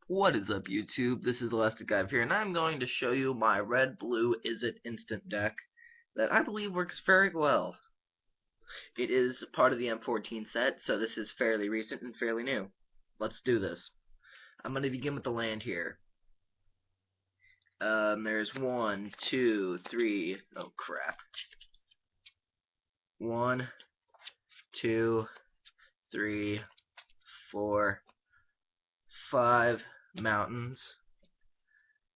What is up, YouTube? This is Elastic Guy here, and I'm going to show you my red-blue Izzet Instant deck that I believe works very well. It is part of the M14 set, so this is fairly recent and fairly new. Let's do this. I'm going to begin with the land here. There's 1, 2, 3, oh crap. 1, 2, 3, 4, 5 mountains.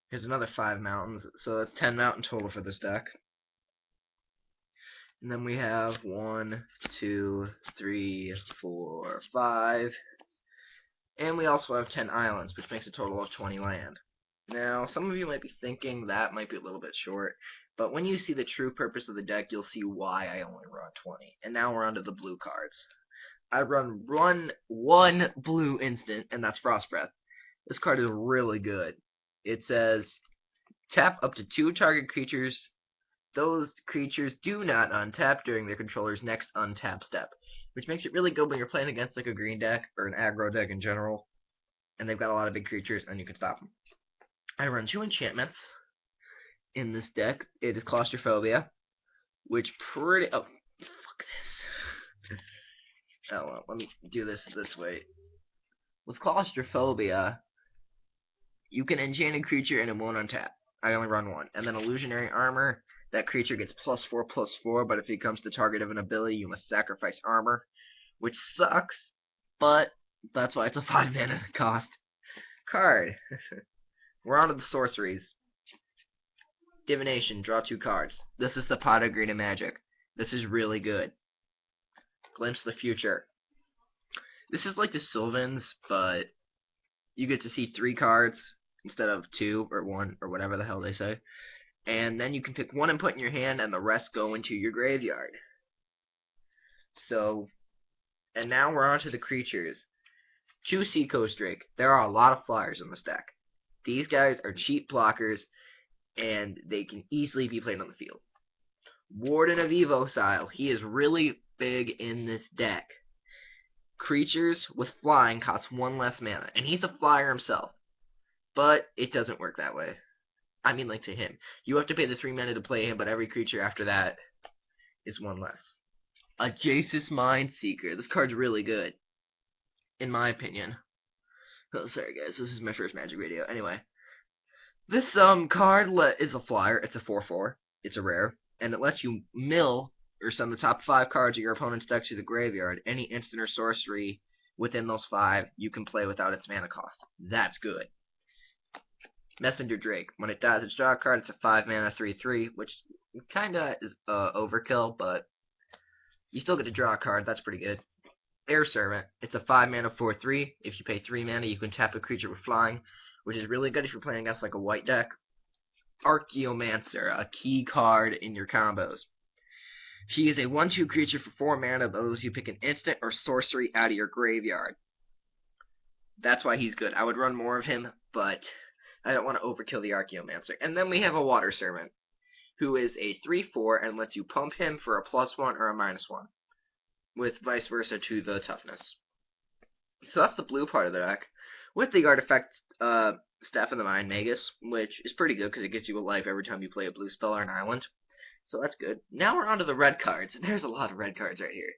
Here's another 5 mountains, so that's 10 mountain total for this deck. And then we have 1, 2, 3, 4, 5. And we also have 10 islands, which makes a total of 20 land. Now, some of you might be thinking that might be a little bit short, but when you see the true purpose of the deck, you'll see why I only run 20. And now we're on to the blue cards. I run one blue instant, and that's Frost Breath. This card is really good. It says, tap up to 2 target creatures. Those creatures do not untap during their controller's next untap step, which makes it really good when you're playing against like a green deck or an aggro deck in general, and they've got a lot of big creatures and you can stop them. I run 2 enchantments in this deck. It is Claustrophobia, which oh, fuck this. Oh well, let me do this way. With Claustrophobia, you can enchant a creature and it won't untap. I only run 1. And then Illusionary Armor. That creature gets +4/+4, but if it becomes the target of an ability, you must sacrifice armor, which sucks, but that's why it's a 5 mana cost card. We're on to the sorceries. Divination, draw 2 cards. This is the Pot of Green and Magic. This is really good. Glimpse the Future. This is like the Sylvans, but you get to see 3 cards instead of 2 or 1 or whatever the hell they say. And then you can pick 1 and put in your hand, and the rest go into your graveyard. So, and now we're on to the creatures. 2 Seacoast Drake. There are a lot of flyers in this deck. These guys are cheap blockers, and they can easily be played on the field. Warden of Evocile. He is really big in this deck. Creatures with flying cost 1 less mana, and he's a flyer himself. But it doesn't work that way. I mean, like, to him. You have to pay the 3 mana to play him, but every creature after that is 1 less. A Jace's Mindseeker. This card's really good, in my opinion. Oh, sorry, guys. This is my first Magic video. Anyway. This card is a flyer. It's a 4/4. It's a rare. And it lets you mill or send the top 5 cards of your opponent's deck to the graveyard. Any instant or sorcery within those 5 you can play without its mana cost. That's good. Messenger Drake. When it dies, it's draw a card. It's a 5 mana 3/3, which kinda is overkill, but you still get to draw a card. That's pretty good. Air Servant. It's a 5 mana 4/3. If you pay 3 mana, you can tap a creature with flying, which is really good if you're playing against like a white deck. Archaeomancer, a key card in your combos. He is a 1/2 creature for 4 mana. Those you pick an instant or sorcery out of your graveyard. That's why he's good. I would run more of him, but I don't want to overkill the Archaeomancer. And then we have a Water Servant, who is a 3/4 and lets you pump him for a +1 or a -1, with vice versa to the toughness. So that's the blue part of the deck. With the artifact Staff of the Mind Magus, which is pretty good because it gives you a life every time you play a blue spell or an island. So that's good. Now we're on to the red cards. There's a lot of red cards right here.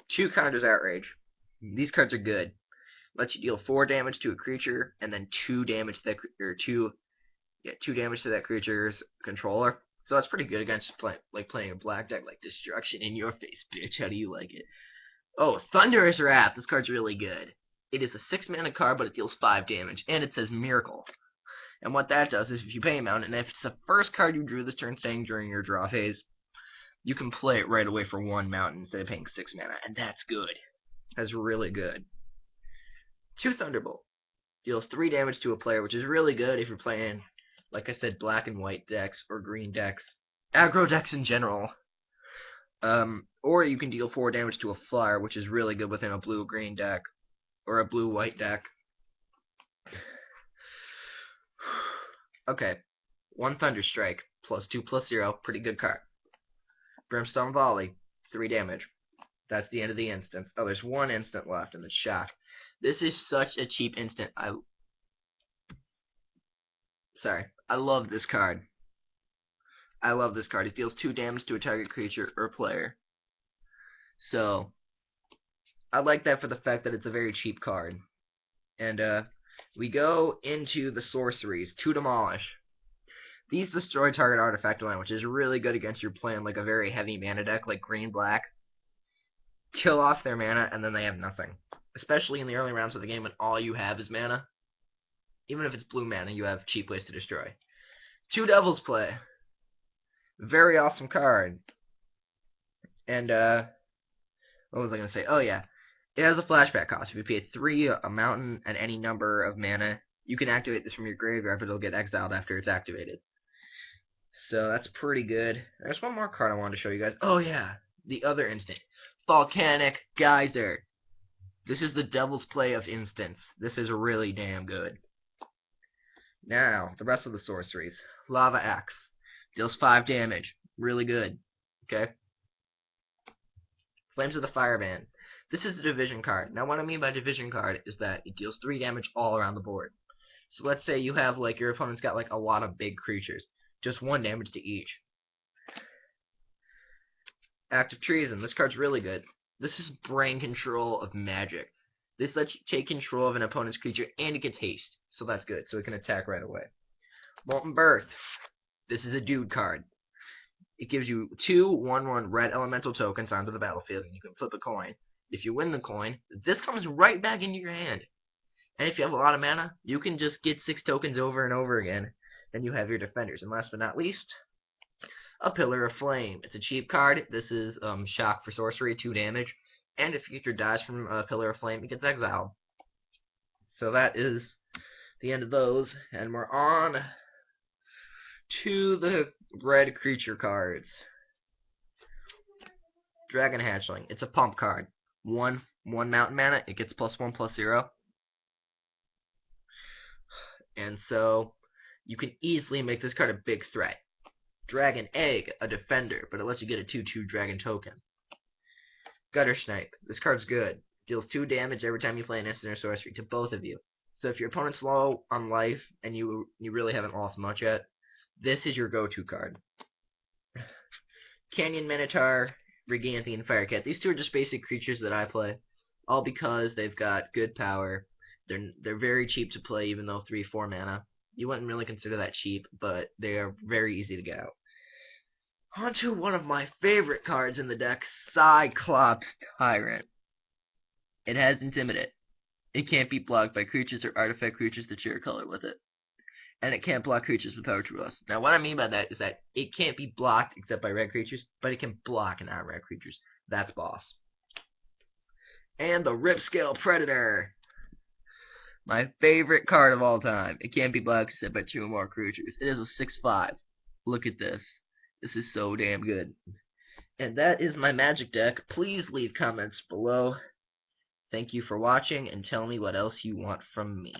2 Conjurer's Outrage. These cards are good. Lets you deal 4 damage to a creature, and then 2 damage to that, or 2 damage to that creature's controller. So that's pretty good against playing a black deck like Destruction in Your Face, bitch. How do you like it? Oh, Thunderous Wrath. This card's really good. It is a 6 mana card, but it deals 5 damage, and it says Miracle. And what that does is if you pay a mountain, and if it's the first card you drew this turn staying during your draw phase, you can play it right away for 1 mountain instead of paying 6 mana, and that's good. That's really good. 2 Thunderbolt. Deals 3 damage to a player, which is really good if you're playing, like I said, black and white decks or green decks. Aggro decks in general. Or you can deal 4 damage to a flyer, which is really good within a blue-green deck or a blue-white deck. Okay. 1 Thunderstrike. +2/+0. Pretty good card. Brimstone Volley. 3 damage. That's the end of the instance. Oh, there's 1 instant left, and it's Shock. This is such a cheap instant. I love this card. I love this card. It deals 2 damage to a target creature or player. So, I like that for the fact that it's a very cheap card. And, we go into the sorceries. To demolish. These destroy target artifact land, which is really good against your playing like a very heavy mana deck, like green-black. Kill off their mana, and then they have nothing. Especially in the early rounds of the game when all you have is mana. Even if it's blue mana, you have cheap ways to destroy. 2 Devil's Play. Very awesome card. And, what was I going to say? Oh, yeah. It has a flashback cost. If you pay 3, a mountain, and any number of mana, you can activate this from your graveyard, but it'll get exiled after it's activated. So that's pretty good. There's one more card I wanted to show you guys. Oh, yeah. The other instant. Volcanic Geyser. This is the Devil's Play of instants. This is really damn good. Now, the rest of the sorceries. Lava Axe. Deals 5 damage. Really good. Okay? Flames of the Fireband. This is a division card. Now, what I mean by division card is that it deals 3 damage all around the board. So let's say you have, like, your opponent's got, like, a lot of big creatures. Just 1 damage to each. Act of Treason. This card's really good. This is brain control of magic. This lets you take control of an opponent's creature, and it gets haste. So that's good. So it can attack right away. Molten Birth. This is a dude card. It gives you 2 1/1 red elemental tokens onto the battlefield, and you can flip a coin. If you win the coin, this comes right back into your hand. And if you have a lot of mana, you can just get 6 tokens over and over again, and you have your defenders. And last but not least, a Pillar of Flame. It's a cheap card. This is shock for sorcery, 2 damage. And if a creature dies from a Pillar of Flame, it gets exiled. So that is the end of those. And we're on to the red creature cards. Dragon Hatchling. It's a pump card. 1 mountain mana. It gets +1/+0. And so you can easily make this card a big threat. Dragon Egg, a defender, but it lets you get a 2/2 dragon token. Gutter Snipe. This card's good. Deals 2 damage every time you play an instant or sorcery to both of you. So if your opponent's low on life and you really haven't lost much yet, this is your go-to card. Canyon Minotaur, Brigantine, and Firecat. These 2 are just basic creatures that I play, all because they've got good power. They're very cheap to play, even though 3/4 mana. You wouldn't really consider that cheap, but they are very easy to get out. On to one of my favorite cards in the deck, Cyclops Tyrant. It has Intimidate. It can't be blocked by creatures or artifact creatures that share a color with it. And it can't block creatures with Power True Loss. Now, what I mean by that is that it can't be blocked except by red creatures, but it can block non-red creatures. That's boss. And the Ripscale Predator. My favorite card of all time. It can't be blocked except by 2 or more creatures. It is a 6/5. Look at this. This is so damn good. And that is my Magic deck. Please leave comments below. Thank you for watching, and tell me what else you want from me.